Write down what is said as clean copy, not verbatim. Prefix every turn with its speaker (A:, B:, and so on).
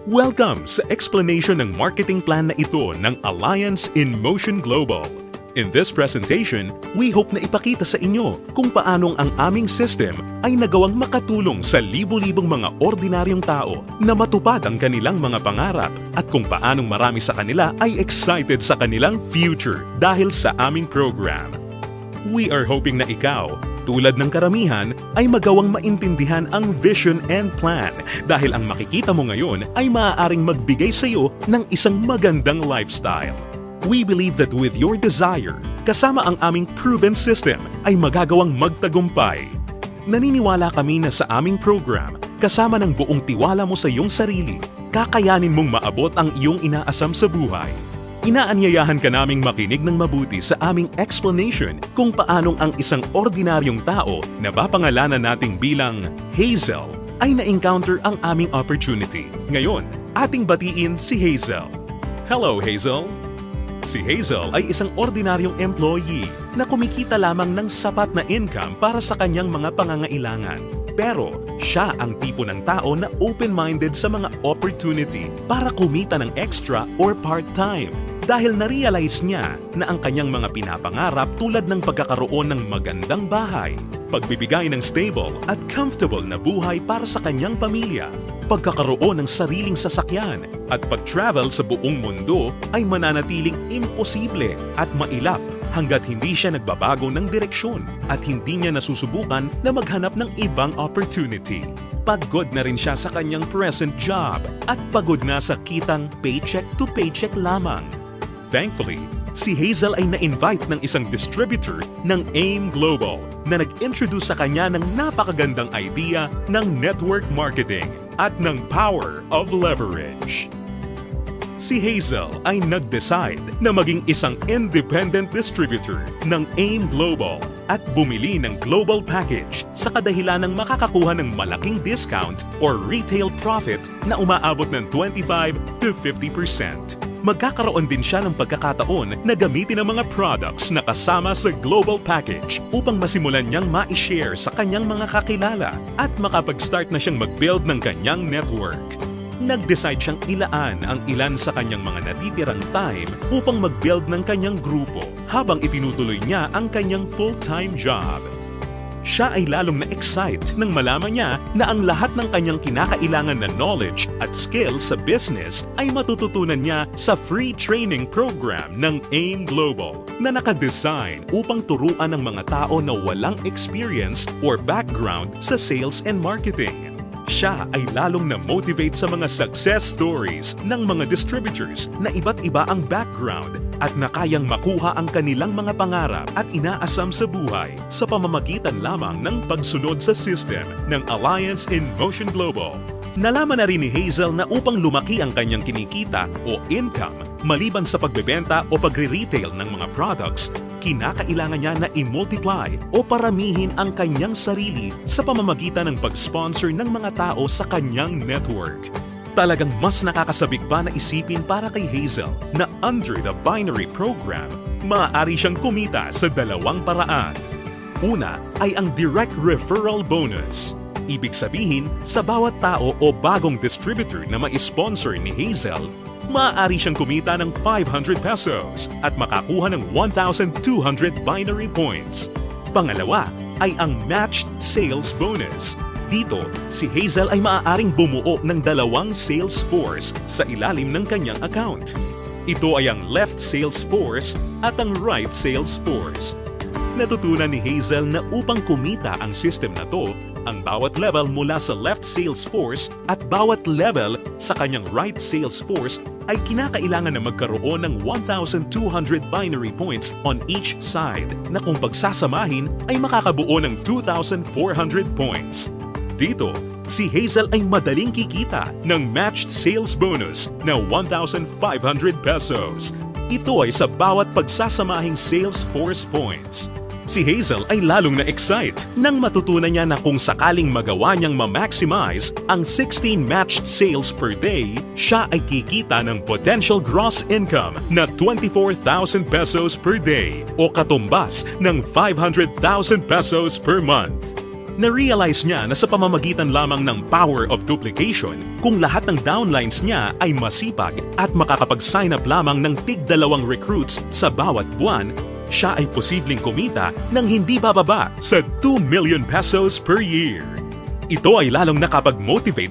A: Welcome sa explanation ng marketing plan na ito ng Alliance in Motion Global. In this presentation, we hope na ipakita sa inyo kung paanong ang aming system ay nagawang makatulong sa libo-libong mga ordinaryong tao na matupad ang kanilang mga pangarap at kung paanong marami sa kanila ay excited sa kanilang future dahil sa aming program. We are hoping na ikaw, tulad ng karamihan, ay magawang maintindihan ang vision and plan dahil ang makikita mo ngayon ay maaaring magbigay sa iyo ng isang magandang lifestyle. We believe that with your desire, kasama ang aming proven system ay magagawang magtagumpay. Naniniwala kami na sa aming program, kasama ng buong tiwala mo sa iyong sarili, kakayanin mong maabot ang iyong inaasam sa buhay. Inaanyayahan ka naming makinig ng mabuti sa aming explanation kung paanong ang isang ordinaryong tao na papangalanan nating bilang Hazel ay na-encounter ang aming opportunity. Ngayon, ating batiin si Hazel. Hello, Hazel! Si Hazel ay isang ordinaryong employee na kumikita lamang ng sapat na income para sa kanyang mga pangangailangan. Pero siya ang tipo ng tao na open-minded sa mga opportunity para kumita ng extra or part-time dahil na-realize niya na ang kanyang mga pinapangarap tulad ng pagkakaroon ng magandang bahay, pagbibigay ng stable at comfortable na buhay para sa kanyang pamilya, pagkakaroon ng sariling sasakyan at pag-travel sa buong mundo ay mananatiling imposible at mailap hanggat hindi siya nagbabago ng direksyon at hindi niya nasusubukan na maghanap ng ibang opportunity. Pagod na rin siya sa kanyang present job at pagod na sa kitang paycheck to paycheck lamang. Thankfully, si Hazel ay na-invite ng isang distributor ng AIM Global na nag-introduce sa kanya ng napakagandang idea ng network marketing at ng power of leverage. Si Hazel ay nag-decide na maging isang independent distributor ng AIM Global at bumili ng global package sa kadahilan ng makakakuha ng malaking discount or retail profit na umaabot ng 25 to 50%. Magkakaroon din siya ng pagkakataon na gamitin ang mga products na kasama sa global package upang masimulan niyang ma-share sa kanyang mga kakilala at makapag-start na siyang mag-build ng kanyang network. Nag-decide siyang ilaan ang ilan sa kanyang mga natitirang time upang mag-build ng kanyang grupo habang itinutuloy niya ang kanyang full-time job. Siya ay lalong na-excite nang malaman niya na ang lahat ng kanyang kinakailangan na knowledge at skills sa business ay matututunan niya sa free training program ng AIM Global na nakadesign upang turuan ng mga tao na walang experience or background sa sales and marketing. Siya ay lalong na-motivate sa mga success stories ng mga distributors na iba't iba ang background at na kayang makuha ang kanilang mga pangarap at inaasam sa buhay sa pamamagitan lamang ng pagsunod sa system ng Alliance in Motion Global. Nalaman na rin ni Hazel na upang lumaki ang kanyang kinikita o income maliban sa pagbebenta o pagre-retail ng mga products, kinakailangan niya na i-multiply o paramihin ang kanyang sarili sa pamamagitan ng pag-sponsor ng mga tao sa kanyang network. Talagang mas nakakasabik pa na isipin para kay Hazel na under the binary program, maaari siyang kumita sa dalawang paraan. Una ay ang direct referral bonus. Ibig sabihin, sa bawat tao o bagong distributor na ma-sponsor ni Hazel, maaari siyang kumita ng 500 pesos at makakuha ng 1,200 binary points. Pangalawa ay ang matched sales bonus. Dito, si Hazel ay maaaring bumuo ng dalawang sales force sa ilalim ng kanyang account. Ito ay ang left sales force at ang right sales force. Natutunan ni Hazel na upang kumita ang system na to, ang bawat level mula sa left sales force at bawat level sa kanyang right sales force ay kinakailangan na magkaroon ng 1,200 binary points on each side na kung pagsasamahin ay makakabuo ng 2,400 points. Dito, si Hazel ay madaling kikita ng matched sales bonus na 1,500 pesos. Ito ay sa bawat pagsasamahing sales force points. Si Hazel ay lalong na-excite nang matutunan niya na kung sakaling magawa niyang ma-maximize ang 16 matched sales per day, siya ay kikita ng potential gross income na 24,000 pesos per day o katumbas ng 500,000 pesos per month. Na-realize niya na sa pamamagitan lamang ng power of duplication, kung lahat ng downlines niya ay masipag at makakapag-sign up lamang ng tig-2 recruits sa bawat buwan, siya ay posibleng kumita ng hindi bababa sa 2 million pesos per year. Ito ay lalong nakapag-motivate